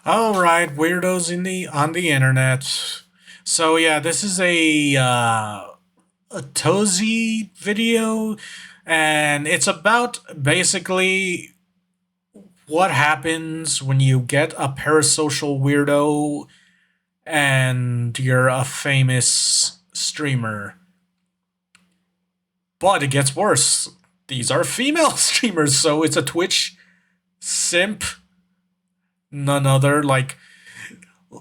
All right, weirdos in the on the internet. So yeah, this is a Tozy video, and it's about basically what happens when you get a parasocial weirdo and you're a famous streamer. But it gets worse. These are female streamers, so it's a Twitch simp, none other. Like,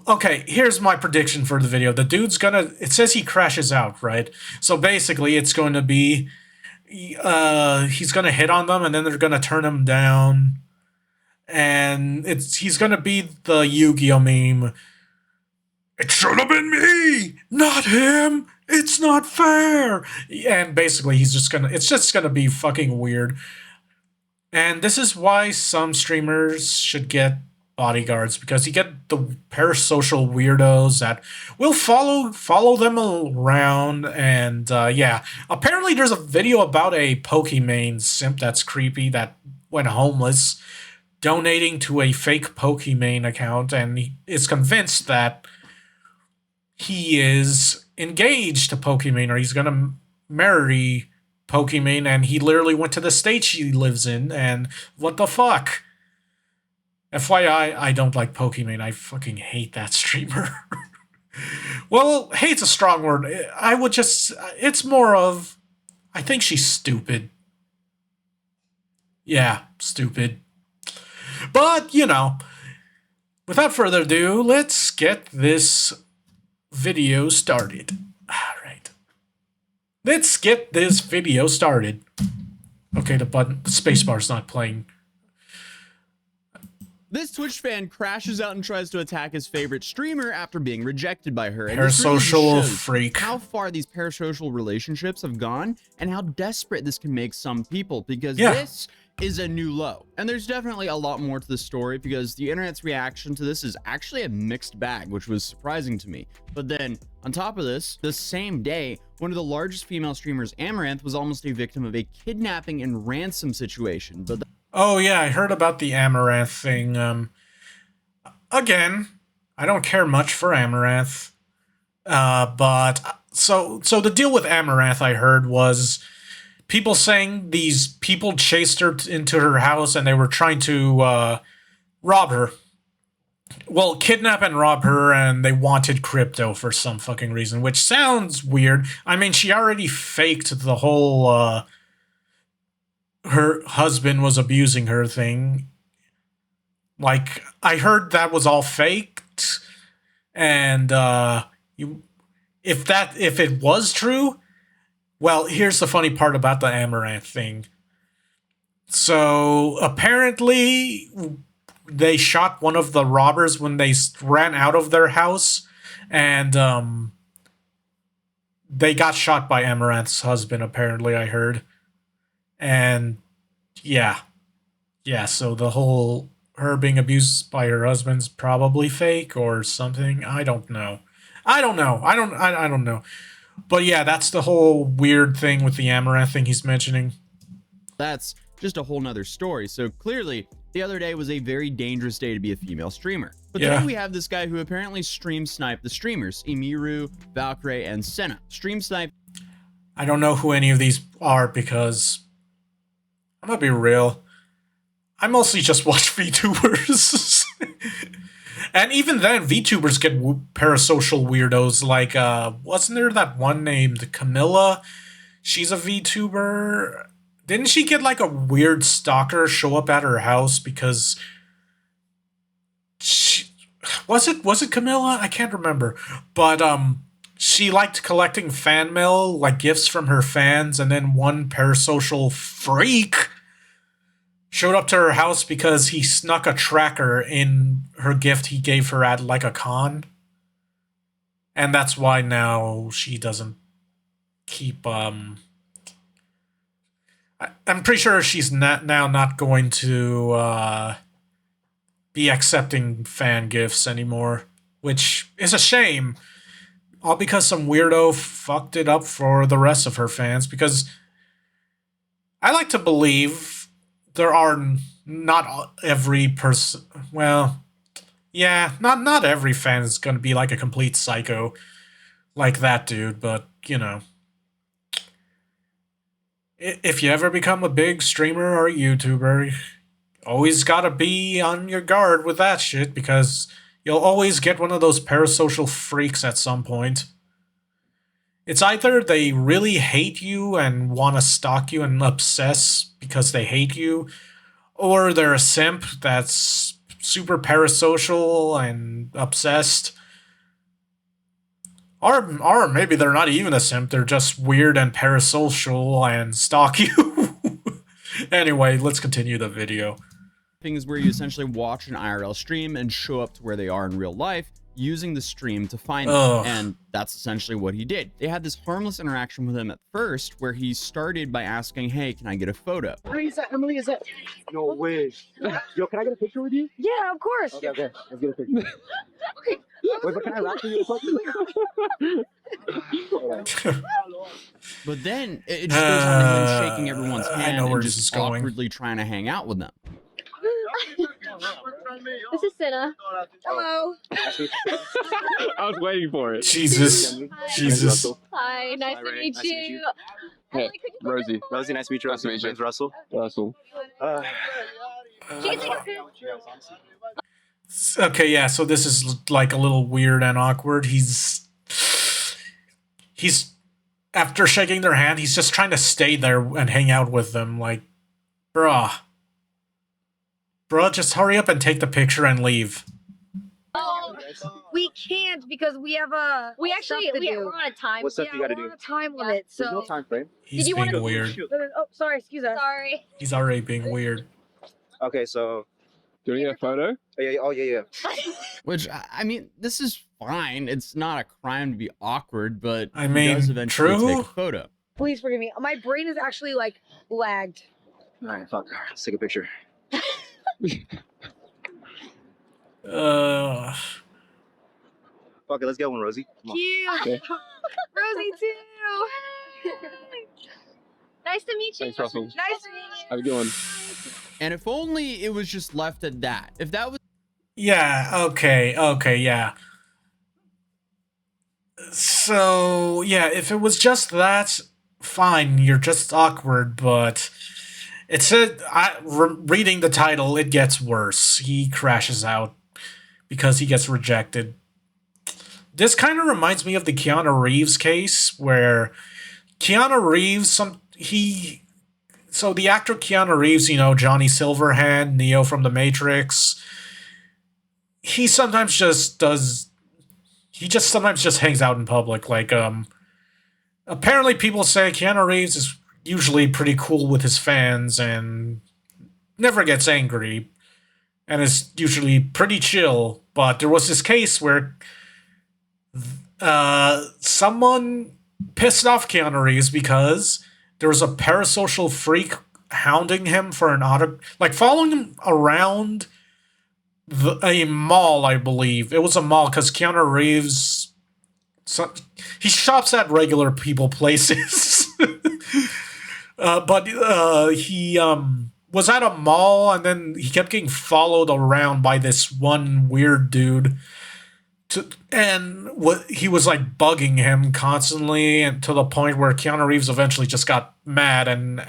okay, here's my prediction for the video. The dude's gonna. It says he crashes out, right? So basically, it's going to be, he's gonna hit on them, and then they're gonna turn him down, and he's gonna be the Yu-Gi-Oh meme. It should have been me, not him. It's not fair. And basically, he's just gonna. It's just gonna be fucking weird. And this is why some streamers should get bodyguards, because you get the parasocial weirdos that will follow them around. And yeah, apparently there's a video about a Pokimane simp that's creepy that went homeless, donating to a fake Pokimane account, and he is convinced that he is engaged to Pokimane, or he's gonna marry Pokimane, and he literally went to the state she lives in, and what the fuck? FYI, I don't like Pokimane. I fucking hate that streamer. Well, hate's a strong word. I would just. It's more of. I think she's stupid. Yeah, stupid. But, without further ado, let's get this video started. Alright. Let's get this video started. Okay, the spacebar's not playing. This Twitch fan crashes out and tries to attack his favorite streamer after being rejected by her. Parasocial freak. How far these parasocial relationships have gone and how desperate this can make some people, because this is a new low. And there's definitely a lot more to the story, because the internet's reaction to this is actually a mixed bag, which was surprising to me. But then on top of this, the same day, one of the largest female streamers, Amaranth, was almost a victim of a kidnapping and ransom situation. But oh yeah, I heard about the Amaranth thing. Again, I don't care much for Amaranth. But so the deal with Amaranth, I heard, was people saying these people chased her into her house and they were trying to rob her. Well, kidnap and rob her, and they wanted crypto for some fucking reason, which sounds weird. I mean, she already faked the whole her husband was abusing her thing. Like, I heard that was all faked, and if it was true, well, here's the funny part about the Amaranth thing. So apparently, they shot one of the robbers when they ran out of their house, and they got shot by Amaranth's husband. Apparently, I heard. And yeah, so the whole her being abused by her husband's probably fake or something. I don't know. I don't know. But yeah, that's the whole weird thing with the Amaranth thing he's mentioning. that's just a whole nother story. So clearly, the other day was a very dangerous day to be a female streamer. But today we have this guy who apparently stream sniped the streamers, Emiru, Valkyrie, and Senna. Stream snipe. I don't know who any of these are, because I'm gonna be real, I mostly just watch VTubers. And even then, VTubers get parasocial weirdos. Like, wasn't there that one named Camilla? She's a VTuber. Didn't she get like a weird stalker show up at her house because she was it Camilla? I can't remember. But she liked collecting fan mail, like gifts from her fans, and then one parasocial freak showed up to her house because he snuck a tracker in her gift he gave her at like a con. And that's why now she doesn't keep I'm pretty sure she's not going to be accepting fan gifts anymore, which is a shame. All because some weirdo fucked it up for the rest of her fans, because I like to believe there are not every person. Well, Yeah, not every fan is gonna be like a complete psycho like that dude, but you know, if you ever become a big streamer or a YouTuber, always gotta be on your guard with that shit because you'll always get one of those parasocial freaks at some point. It's either they really hate you and want to stalk you and obsess because they hate you, or they're a simp that's super parasocial and obsessed. Or maybe they're not even a simp, they're just weird and parasocial and stalk you. Anyway, let's continue the video. Things where you essentially watch an IRL stream and show up to where they are in real life using the stream to find them. And that's essentially what he did. They had this harmless interaction with him at first where he started by asking, hey, can I get a photo? Hey, is that Emily? Is that? No way. Yo, can I get a picture with you? Yeah, of course. Okay, let's get a picture. Okay. Wait, but can I rap for you? But then it just goes on to him shaking everyone's hand and this is just going. awkwardly trying to hang out with them. This is Senna. Hello. I was waiting for it. Jesus. Jesus. Hi, nice to meet you. Hey, Rosie. Rosie, nice to meet you. Nice to meet you. Name's Russell. Russell. She can take a picture. Okay, yeah, so this is like a little weird and awkward. He's after shaking their hand, he's just trying to stay there and hang out with them. Like, bruh, just hurry up and take the picture and leave. Oh, We can't because we have a. we're on a time. What's up you gotta we're do? on a time limit. So. There's no time frame. He's you wanna being go weird. Oh, sorry. Excuse us. Sorry. He's already being weird. Okay, so. Do you need a photo? Yeah, oh, yeah. Which, I mean, this is fine. It's not a crime to be awkward, but I he mean, does eventually true? take a photo. Please forgive me. My brain is actually like lagged. Alright, fuck. Let's take a picture. Fuck it, let's get one, Rosie. Come on. Cute. Okay. Rosie too. Nice to meet you. Thanks, Russell. Nice to meet you. How you doing? And if only it was just left at that. If that was Yeah, okay, yeah. So, yeah, if it was just that, fine, you're just awkward, but it said, reading the title, it gets worse. He crashes out because he gets rejected. This kind of reminds me of the Keanu Reeves case, where Keanu Reeves, so the actor Keanu Reeves, you know, Johnny Silverhand, Neo from The Matrix, he sometimes just sometimes just hangs out in public. Like, apparently people say Keanu Reeves is usually pretty cool with his fans and never gets angry and is usually pretty chill. But there was this case where someone pissed off Keanu Reeves because there was a parasocial freak hounding him for an like following him around a mall, I believe. It was a mall because Keanu Reeves, he shops at regular people places. But he was at a mall and then he kept getting followed around by this one weird dude. And he was like bugging him constantly, and to the point where Keanu Reeves eventually just got mad and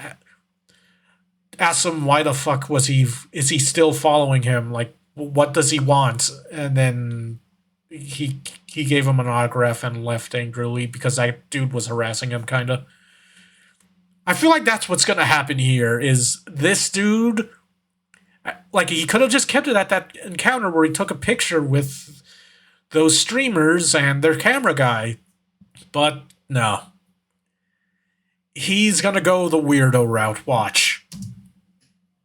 asked him why the fuck is he still following him? Like, what does he want? And then he gave him an autograph and left angrily because that dude was harassing him, kind of. I feel like that's what's gonna happen here. Is this dude, like, he could have just kept it at that encounter where he took a picture with those streamers and their camera guy, but no. He's gonna go the weirdo route. Watch.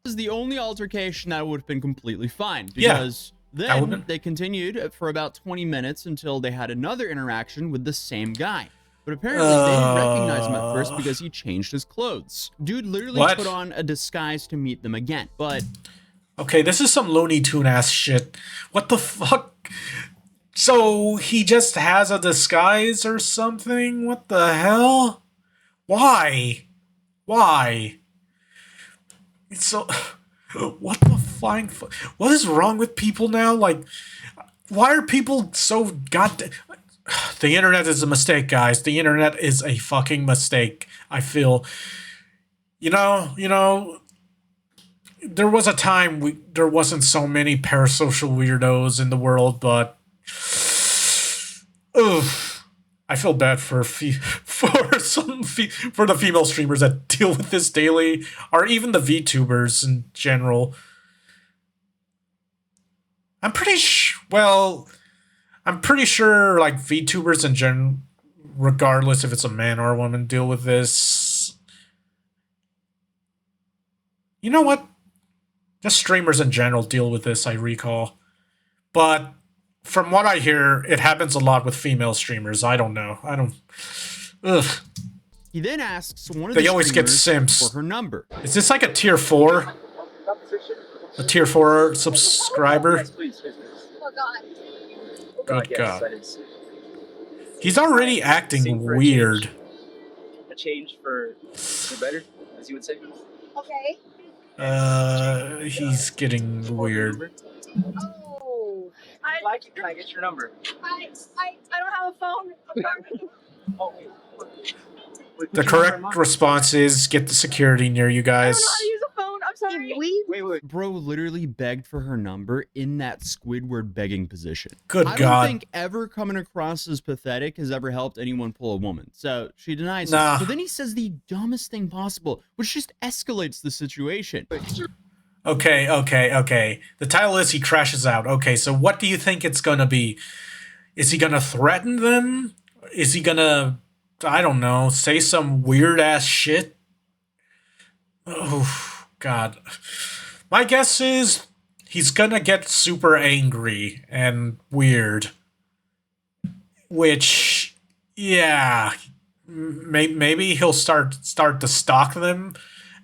This is the only altercation that would have been completely fine, Yeah, because that would've then been- they continued for about 20 minutes until they had another interaction with the same guy. But apparently they didn't recognize him at first because he changed his clothes. Dude literally What? put on a disguise to meet them again, but Okay, this is some Looney Tune ass shit. What the fuck? So he just has a disguise or something? What the hell? Why? It's so... What the flying... What is wrong with people now? Like, Why are people so goddamn... The internet is a mistake, guys. The internet is a fucking mistake. I feel... You know, there was a time there wasn't so many parasocial weirdos in the world, but... Ugh. I feel bad for for the female streamers that deal with this daily, or even the VTubers in general. I'm pretty sure like VTubers in general, regardless if it's a man or a woman, deal with this. You know what? Just streamers in general deal with this, I recall. But from what I hear, it happens a lot with female streamers. I don't know. Ugh. He then asks one of They the always get streamers simps. for her number. Is this like a tier 4? A tier 4 subscriber? Oh god. Good God. He's already acting weird. A change for better, as you would say. Okay. He's getting weird. Oh. I'd like it. Can I get your number? I don't have a phone. Oh, wait, The correct response is get the security near you I don't know guys. how to use a phone. I'm sorry. wait. Bro literally begged for her number in that Squidward begging position. Good I don't God. think ever coming across as pathetic has ever helped anyone pull a woman. So she denies Nah. it. So then he says the dumbest thing possible, which just escalates the situation. Okay. The title is he crashes out. Okay, so what do you think it's gonna be? Is he gonna threaten them? Is he gonna, I don't know, say some weird ass shit? Oh, God. My guess is he's gonna get super angry and weird. Which, yeah, maybe he'll start to stalk them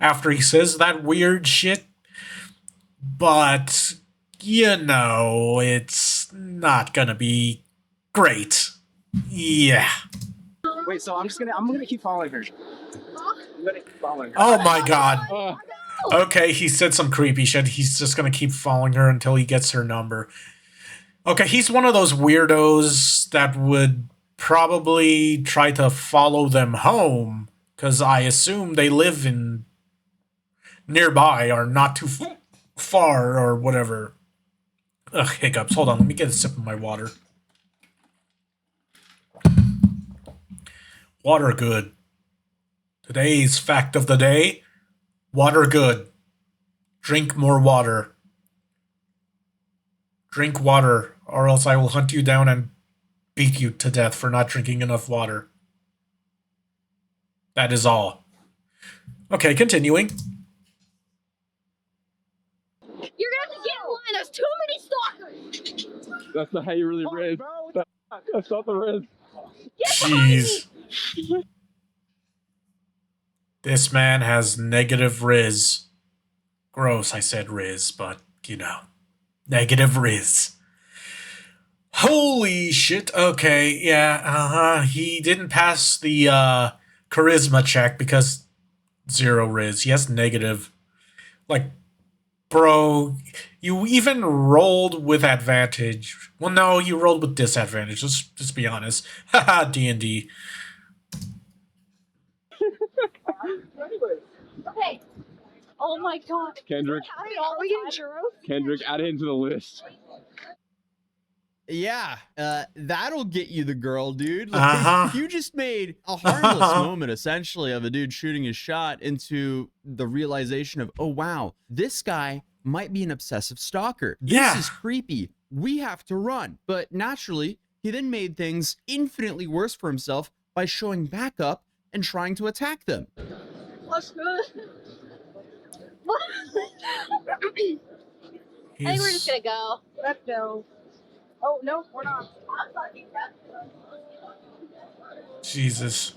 after he says that weird shit. But, you know, it's not gonna be great. Yeah. Wait, so I'm gonna keep following her. I'm gonna keep following her. Oh my God. Okay, he said some creepy shit. He's just gonna keep following her until he gets her number. Okay, he's one of those weirdos that would probably try to follow them home, because I assume they live in nearby or not too far or whatever. Ugh, hiccups. Hold on, let me get a sip of my water. Water good. Today's fact of the day: water good. Drink more water. Drink water, or else I will hunt you down and beat you to death for not drinking enough water. That is all. Okay, continuing. You're gonna have to get in line. There's too many stalkers. That's not how you really raise. That's not the riz. Jeez. This man has negative riz. Gross, I said riz, but, you know. Negative riz. Holy shit. Okay, yeah, he didn't pass the charisma check because 0 riz. He has negative. Like, bro, you even rolled with advantage. Well, no, you rolled with disadvantage. Just be honest. Haha, D&D. Okay. Oh my god. Kendrick, Are we getting churros? Kendrick, add it into the list. Yeah, that'll get you the girl, dude. Like, you just made a harmless moment, essentially, of a dude shooting his shot into the realization of, oh, wow, this guy might be an obsessive stalker. This is creepy. We have to run. But naturally, he then made things infinitely worse for himself by showing back up and trying to attack them. What's good? What? I think we're just gonna go. Let's go. Oh, no, we're not. Jesus.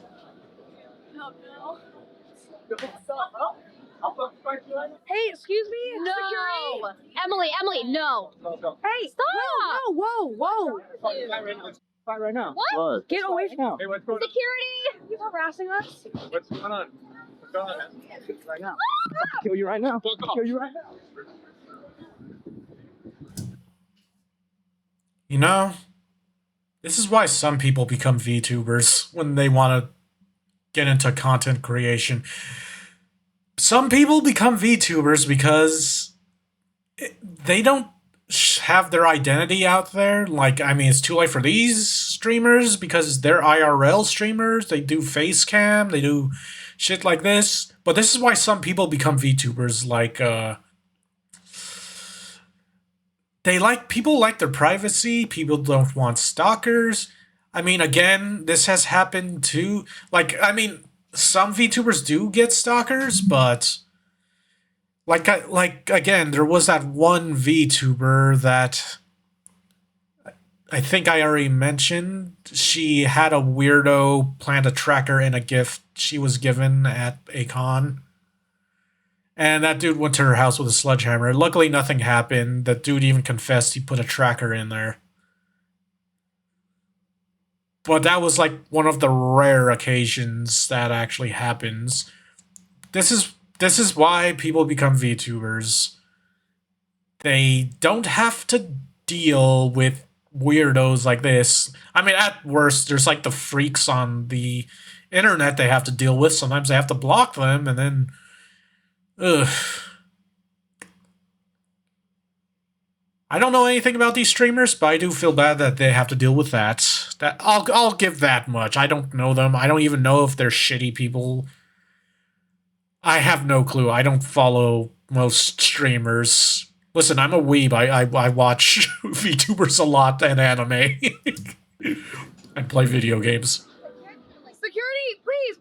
Oh no. Hey, excuse me? No. Security? Emily, no. Hey, Stop. whoa. Fight right now. What? Get away from Hey, what's going on? Security. you. Harassing us? What's going on? What's going on, man? Right now. I'll kill you right now. Fuck off. Kill you right now. You know, this is why some people become VTubers when they want to get into content creation. Some people become VTubers because they don't have their identity out there. Like, I mean, it's too late for these streamers because they're IRL streamers. They do face cam, they do shit like this. But this is why some people become VTubers. Like, people like their privacy. People don't want stalkers. I mean, again, this has happened too. Like, I mean, some VTubers do get stalkers, but like again, there was that one VTuber that I think I already mentioned. She had a weirdo plant a tracker in a gift she was given at a con. And that dude went to her house with a sledgehammer. Luckily, nothing happened. That dude even confessed he put a tracker in there. But that was like one of the rare occasions that actually happens. This is why people become VTubers. They don't have to deal with weirdos like this. I mean, at worst, there's like the freaks on the internet they have to deal with. Sometimes they have to block them, and then, ugh. I don't know anything about these streamers, but I do feel bad that they have to deal with that. I'll give that much. I don't know them. I don't even know if they're shitty people. I have no clue. I don't follow most streamers. Listen, I'm a weeb. I watch VTubers a lot and anime. And play video games. Security, please.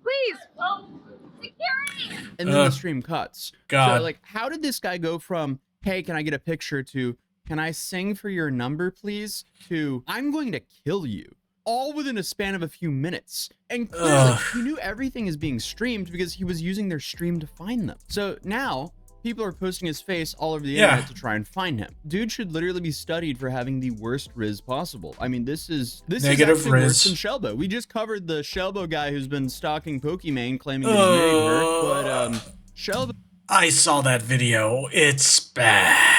Security! And then the stream cuts. God. So, like, how did this guy go from, hey, can I get a picture, to, can I sing for your number, please, to, I'm going to kill you, all within a span of a few minutes? And clearly, he knew everything is being streamed because he was using their stream to find them. So now, people are posting his face all over the internet to try and find him. Dude should literally be studied for having the worst Riz possible. I mean, this is Negative actually Riz. worse than Shelbo. We just covered the Shelbo guy who's been stalking Pokimane, claiming that he married her, but Shelbo. I saw that video. It's bad.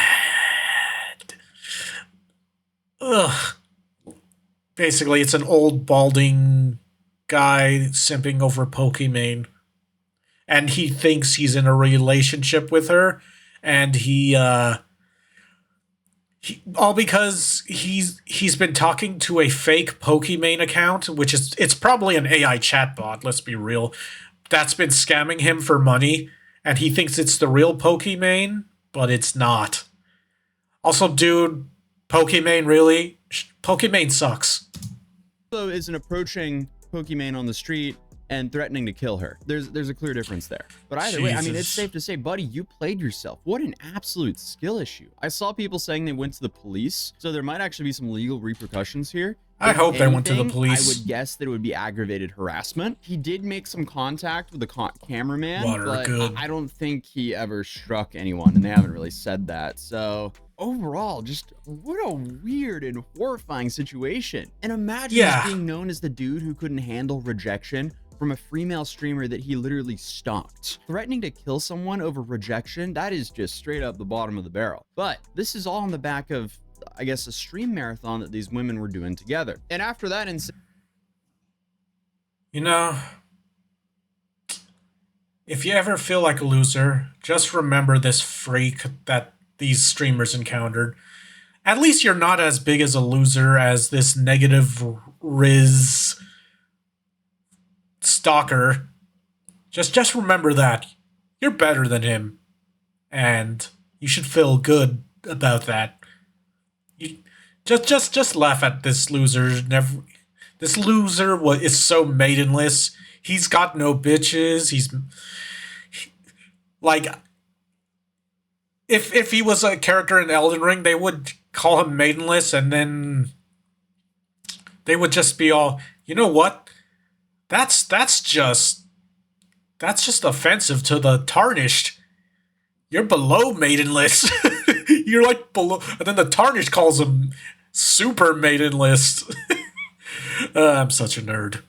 Ugh. Basically, it's an old balding guy simping over Pokimane. And he thinks he's in a relationship with her. And he all because he's been talking to a fake Pokimane account, which it's probably an AI chatbot, let's be real, that's been scamming him for money. And he thinks it's the real Pokimane, but it's not. Also, dude, Pokimane, really? Pokimane sucks. Shelbo isn't approaching Pokimane on the street and threatening to kill her. There's a clear difference there. But either way, I mean, it's safe to say, buddy, you played yourself. What an absolute skill issue. I saw people saying they went to the police, so there might actually be some legal repercussions here. I hope they went to the Anything, police. I would guess that it would be aggravated harassment. He did make some contact with the cameraman, Water, but good. I don't think he ever struck anyone, and they haven't really said that. So overall, just what a weird and horrifying situation. And imagine just being known as the dude who couldn't handle rejection from a female streamer that he literally stalked. Threatening to kill someone over rejection, that is just straight up the bottom of the barrel. But this is all on the back of, I guess, a stream marathon that these women were doing together. And after that, you know, if you ever feel like a loser, just remember this freak that these streamers encountered. At least you're not as big as a loser as this negative Riz stalker. Just remember that. You're better than him. And you should feel good about that. You just laugh at this loser. This loser is so maidenless. He's got no bitches. Like, if he was a character in Elden Ring, they would call him maidenless, and then they would just be all, you know what? That's just offensive to the tarnished. You're below maidenless. You're like below, and then the tarnished calls him super maidenless. I'm such a nerd.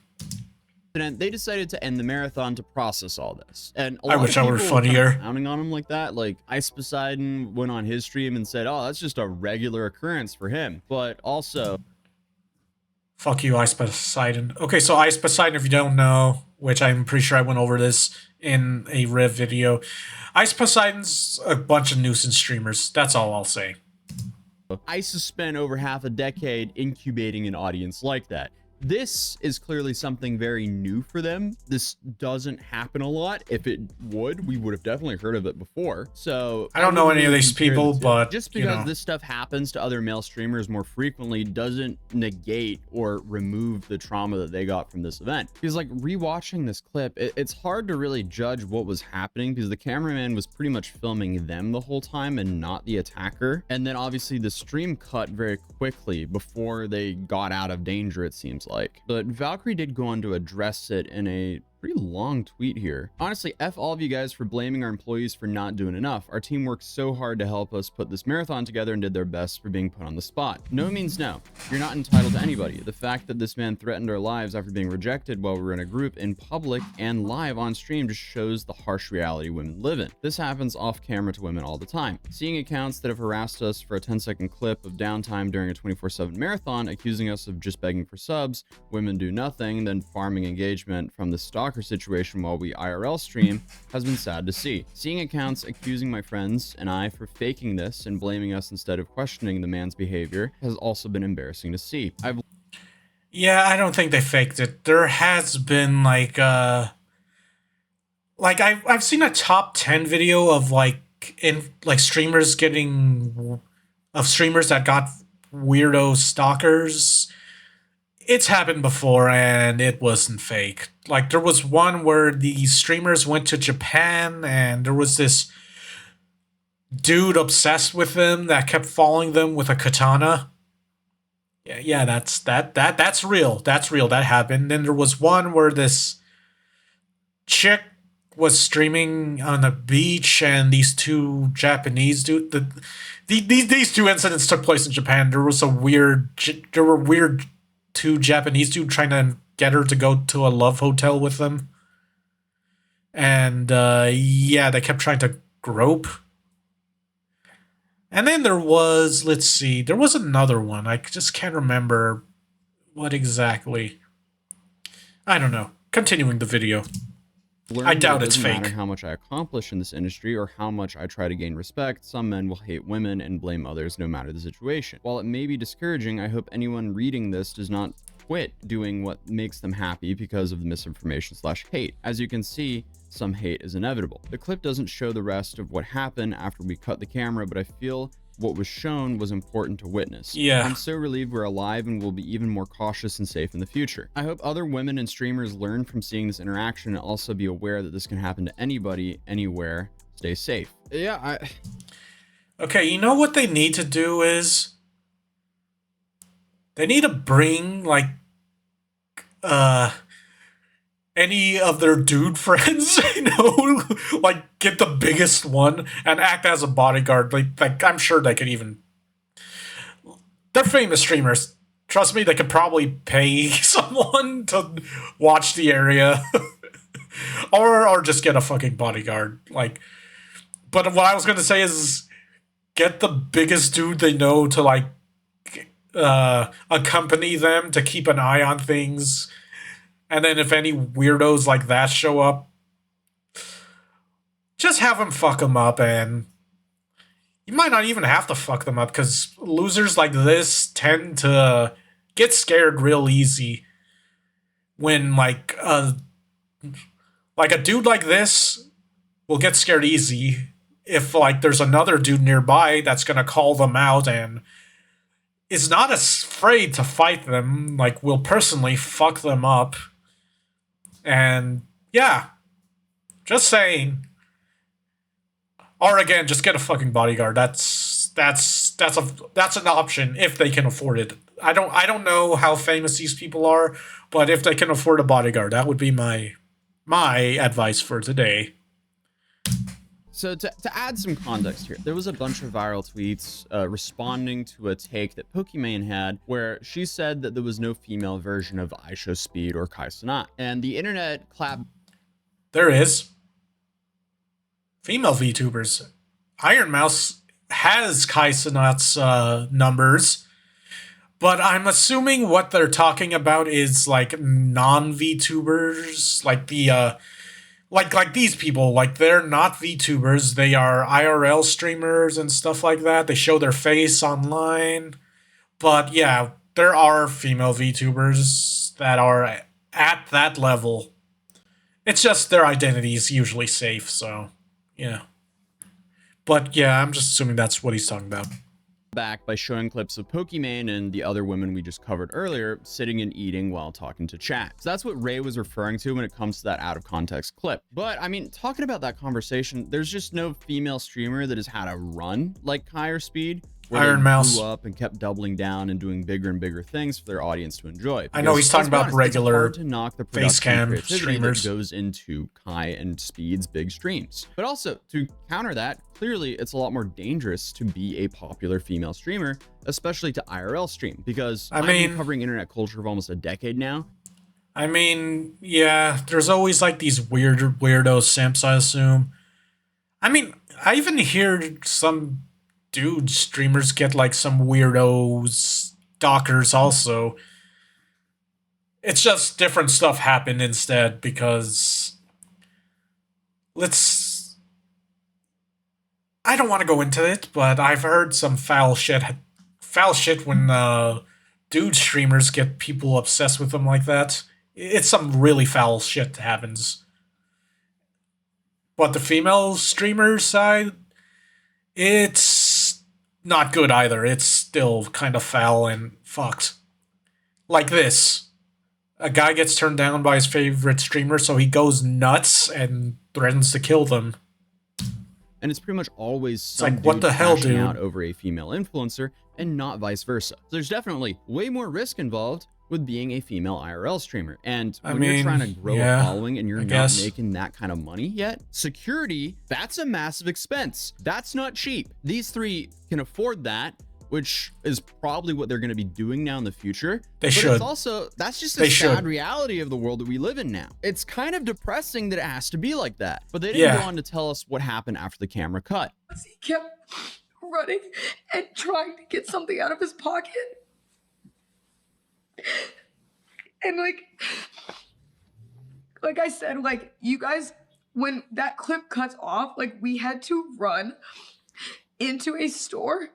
they decided to end the marathon to process all this. And a I lot wish of I were people kind of funnier. pounding on him like that. Like Ice Poseidon went on his stream and said, oh, that's just a regular occurrence for him. But also, Fuck you, Ice Poseidon. Okay, so Ice Poseidon, if you don't know, which I'm pretty sure I went over this in a Riv video, Ice Poseidon's a bunch of nuisance streamers. That's all I'll say. Ice has spent over half a decade incubating an audience like that. This is clearly something very new for them. This doesn't happen a lot. If it would, we would have definitely heard of it before. So I don't know wouldn't any of really these compare the people, two. but, just you because know. this stuff happens to other male streamers more frequently doesn't negate or remove the trauma that they got from this event. Because like rewatching this clip, it's hard to really judge what was happening because the cameraman was pretty much filming them the whole time and not the attacker. And then obviously the stream cut very quickly before they got out of danger, it seems like. But Valkyrie did go on to address it in a pretty long tweet here. Honestly, F all of you guys for blaming our employees for not doing enough. Our team worked so hard to help us put this marathon together and did their best for being put on the spot. No means no. You're not entitled to anybody. The fact that this man threatened our lives after being rejected while we were in a group in public and live on stream just shows the harsh reality women live in. This happens off camera to women all the time. Seeing accounts that have harassed us for a 10-second clip of downtime during a 24/7 marathon, accusing us of just begging for subs, women do nothing, then farming engagement from the stalker situation while we IRL stream has been sad to see. Seeing accounts accusing my friends and I for faking this and blaming us instead of questioning the man's behavior has also been embarrassing to see. Yeah, I don't think they faked it. There has been I've seen a top 10 video of streamers that got weirdo stalkers. It's happened before and it wasn't fake. Like there was one where the streamers went to Japan and there was this dude obsessed with them that kept following them with a katana. Yeah, that's real. That's real. That happened. Then there was one where this chick was streaming on a beach and these two Japanese these two incidents took place in Japan. There were weird two Japanese dude trying to get her to go to a love hotel with them. And they kept trying to grope. And then there was, there was another one. I just can't remember what exactly. I don't know. Continuing the video. I doubt it's fake. No matter how much I accomplish in this industry or how much I try to gain respect, some men will hate women and blame others no matter the situation. While it may be discouraging, I hope anyone reading this does not quit doing what makes them happy because of the misinformation/hate. As you can see, some hate is inevitable. The clip doesn't show the rest of what happened after we cut the camera, but I feel what was shown was important to witness. Yeah. I'm so relieved we're alive and will be even more cautious and safe in the future. I hope other women and streamers learn from seeing this interaction and also be aware that this can happen to anybody, anywhere. Stay safe. Yeah, Okay, you know what they need to do is they need to bring any of their dude friends, get the biggest one and act as a bodyguard. Like I'm sure they could even. They're famous streamers. Trust me, they could probably pay someone to watch the area, or just get a fucking bodyguard. But what I was gonna say is, get the biggest dude they know to accompany them to keep an eye on things. And then if any weirdos like that show up, just have them fuck them up. And you might not even have to fuck them up because losers like this tend to get scared real easy when a dude like this will get scared easy if there's another dude nearby that's going to call them out and is not afraid to fight them, will personally fuck them up. And yeah, just saying. Or again, just get a fucking bodyguard. That's an option if they can afford it. I don't know how famous these people are, but if they can afford a bodyguard, that would be my advice for today. So to add some context here, there was a bunch of viral tweets responding to a take that Pokimane had where she said that there was no female version of IShowSpeed or Kai Cenat. And the internet clapped. There is. Female VTubers. Iron Mouse has Kai Cenat's numbers, but I'm assuming what they're talking about is like non-VTubers, like the like these people, like they're not VTubers, they are IRL streamers and stuff like that. They show their face online. But yeah, there are female VTubers that are at that level. It's just their identity is usually safe, so yeah. But yeah, I'm just assuming that's what he's talking about. Back by showing clips of Pokimane and the other women we just covered earlier sitting and eating while talking to chat. So that's what Ray was referring to when it comes to that out of context clip. But I mean, talking about that conversation, there's just no female streamer that has had a run like Kai or Speed, where Iron they Mouse blew up and kept doubling down and doing bigger and bigger things for their audience to enjoy. I know he's talking about honest, regular it's hard to knock the face cam creativity streamers that goes into Kai and Speed's big streams. But also to counter that, clearly it's a lot more dangerous to be a popular female streamer, especially to IRL stream, because I've been covering internet culture for almost a decade now. I mean, yeah, there's always like these weirdo simps, I assume. I mean, I even hear some dude streamers get like some weirdos stalkers also. It's just different stuff happened instead because I don't want to go into it, but I've heard some foul shit when dude streamers get people obsessed with them like that. It's some really foul shit happens. But the female streamer side, it's not good either. It's still kind of foul and fucked. Like this. A guy gets turned down by his favorite streamer, so he goes nuts and threatens to kill them. And it's pretty much always some like, what the hell, crashing dude? out over a female influencer and not vice versa. So there's definitely way more risk involved with being a female IRL streamer. And when you're trying to grow a following and you're not making that kind of money yet, security, that's a massive expense. That's not cheap. These three can afford that, which is probably what they're going to be doing now in the future. They should. It's also, that's just a sad reality of the world that we live in now. It's kind of depressing that it has to be like that. But they didn't go on to tell us what happened after the camera cut. He kept running and trying to get something out of his pocket. And like I said, like, you guys, when that clip cuts off, like, we had to run into a store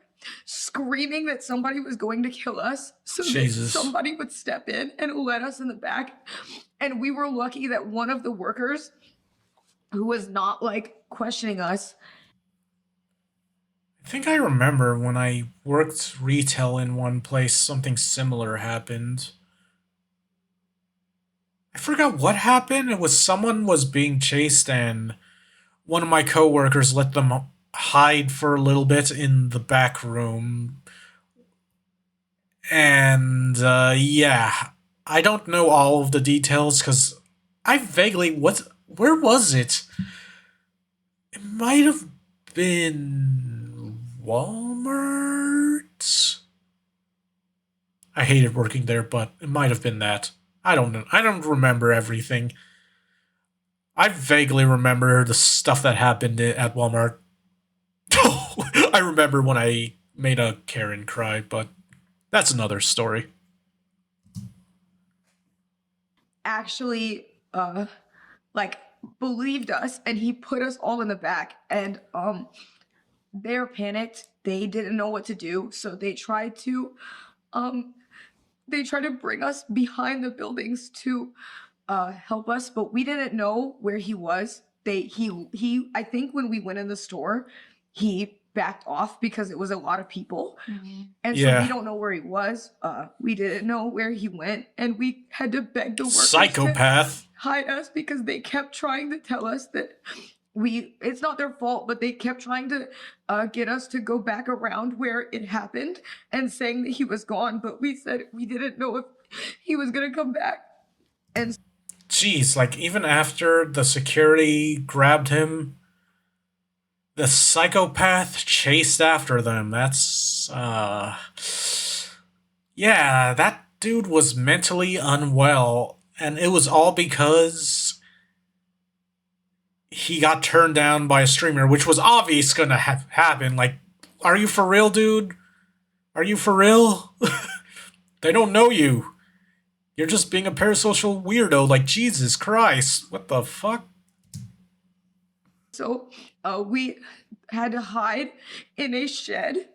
screaming that somebody was going to kill us so that somebody would step in and let us in the back. And we were lucky that one of the workers who was not like questioning us. I think I remember when I worked retail in one place, something similar happened. I forgot what happened. It was someone was being chased and one of my coworkers let them hide for a little bit in the back room. And yeah, I don't know all of the details because I vaguely, where was it? It might have been Walmart. I hated working there, but it might have been that. I don't know. I don't remember everything. I vaguely remember the stuff that happened at Walmart. I remember when I made a Karen cry, but that's another story. Actually, like, believed us, and he put us all in the back, and they're panicked. They didn't know what to do, so they tried to bring us behind the buildings to help us, but we didn't know where he was. I think when we went in the store, he backed off because it was a lot of people. And so we don't know where he was. We didn't know where he went, and we had to beg the workers to hide us because they kept trying to tell us that it's not their fault, but they kept trying to get us to go back around where it happened and saying that he was gone, but we said we didn't know if he was gonna come back. And jeez, like, even after the security grabbed him, The psychopath chased after them. That's, yeah, that dude was mentally unwell, and it was all because he got turned down by a streamer, which was obvious gonna happen. Like, are you for real, dude? Are you for real? They don't know you. You're just being a parasocial weirdo. Like, Jesus Christ. What the fuck? So we had to hide in a shed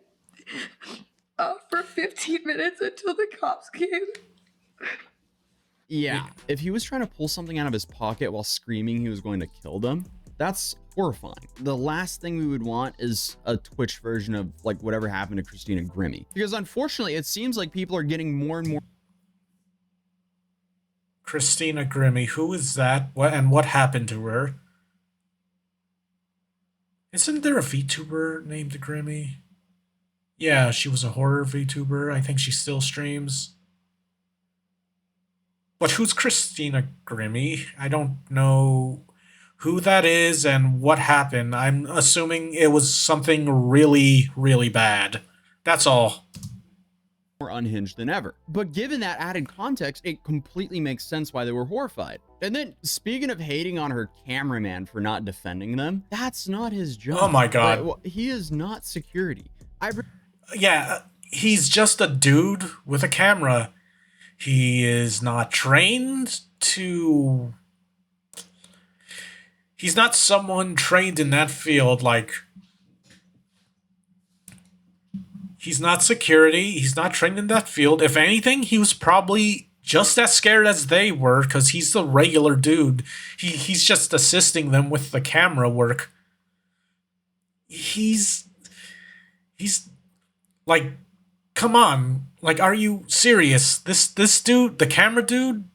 for 15 minutes until the cops came. Yeah, if he was trying to pull something out of his pocket while screaming he was going to kill them, that's horrifying. The last thing we would want is a Twitch version of like whatever happened to Christina Grimmie. Because unfortunately, it seems like people are getting more and more. Christina Grimmie, who is that? What happened to her? Isn't there a VTuber named Grimmie? Yeah, she was a horror VTuber. I think she still streams. But who's Christina Grimmie? I don't know who that is and what happened. I'm assuming it was something really, really bad. That's all. More unhinged than ever. But given that added context, it completely makes sense why they were horrified. And then, speaking of hating on her cameraman for not defending them, that's not his job. Oh my god. Well, he is not security. Yeah, he's just a dude with a camera. He is not trained to... He's not someone trained in that field, like... He's not security. He's not trained in that field. If anything, he was probably just as scared as they were, because he's the regular dude. He's just assisting them with the camera work. He's like, come on. Like, are you serious? This dude, the camera dude,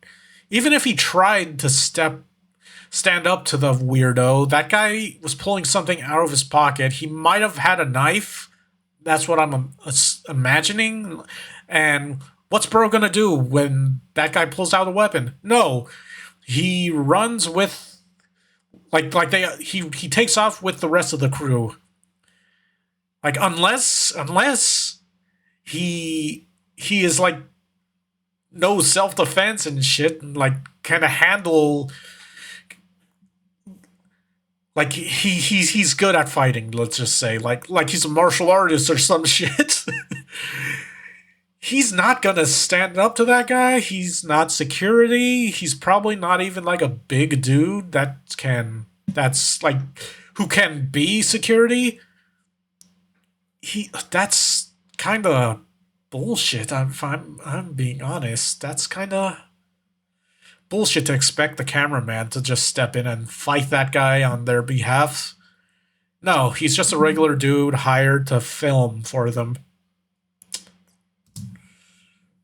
even if he tried to stand up to the weirdo, that guy was pulling something out of his pocket. He might have had a knife. That's what I'm imagining. And what's bro gonna do when that guy pulls out a weapon? No, he runs with he takes off with the rest of the crew. Like, unless he is like no self-defense and shit, and like kind of handle. Like, he's good at fighting, let's just say. Like he's a martial artist or some shit. He's not gonna stand up to that guy. He's not security. He's probably not even like a big dude that's like, who can be security. That's kind of bullshit. I'm being honest. That's kind of bullshit to expect the cameraman to just step in and fight that guy on their behalf. No, he's just a regular dude hired to film for them.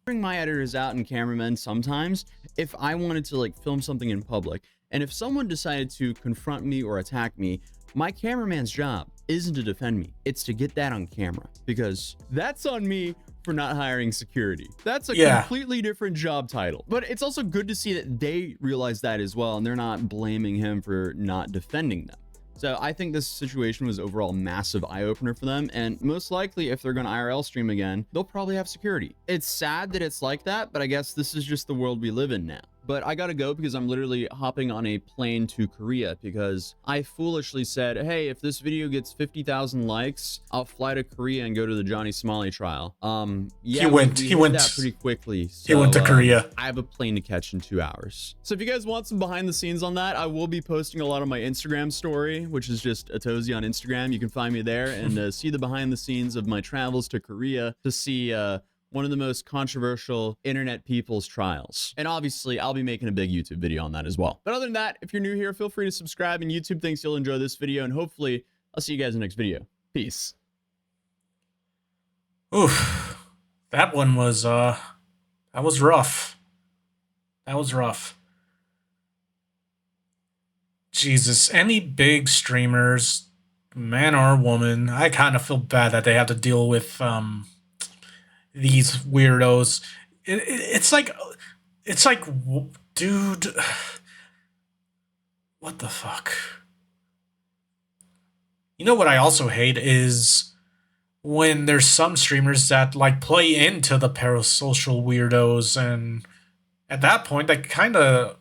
Bring my editors out and cameramen sometimes if I wanted to like film something in public, and if someone decided to confront me or attack me, my cameraman's job isn't to defend me, it's to get that on camera, because that's on me for not hiring security. That's a completely different job title. But it's also good to see that they realize that as well, and they're not blaming him for not defending them. So I think this situation was overall a massive eye-opener for them, and most likely if they're going to IRL stream again, they'll probably have security. It's sad that it's like that, but I guess this is just the world we live in now. But I gotta go because I'm literally hopping on a plane to Korea, because I foolishly said, hey, if this video gets 50,000 likes, I'll fly to Korea and go to the Johnny Somali trial. Yeah, he went that pretty quickly. So, he went to Korea. I have a plane to catch in 2 hours. So if you guys want some behind the scenes on that, I will be posting a lot on my Instagram story, which is just Atozy on Instagram. You can find me there and see the behind the scenes of my travels to Korea to see one of the most controversial internet people's trials. And obviously, I'll be making a big YouTube video on that as well. But other than that, if you're new here, feel free to subscribe, and YouTube thinks you'll enjoy this video, and hopefully, I'll see you guys in the next video. Peace. Oof. That one was, that was rough. That was rough. Jesus, any big streamers, man or woman, I kind of feel bad that they have to deal with, these weirdos. It's like, dude, what the fuck? You know what I also hate is when there's some streamers that like play into the parasocial weirdos, and at that point, they kind of,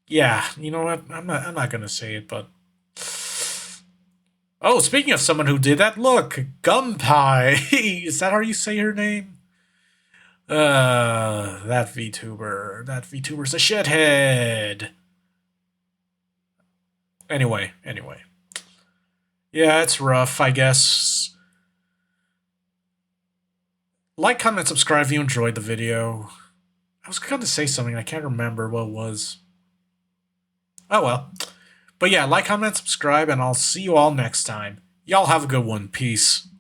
yeah, you know what? I'm not gonna say it, but oh, speaking of someone who did that, look, Gunpie. Is that how you say her name? That VTuber's a shithead. Anyway. Yeah, it's rough, I guess. Like, comment, subscribe if you enjoyed the video. I was going to say something, I can't remember what it was. Oh well. But yeah, like, comment, subscribe, and I'll see you all next time. Y'all have a good one. Peace.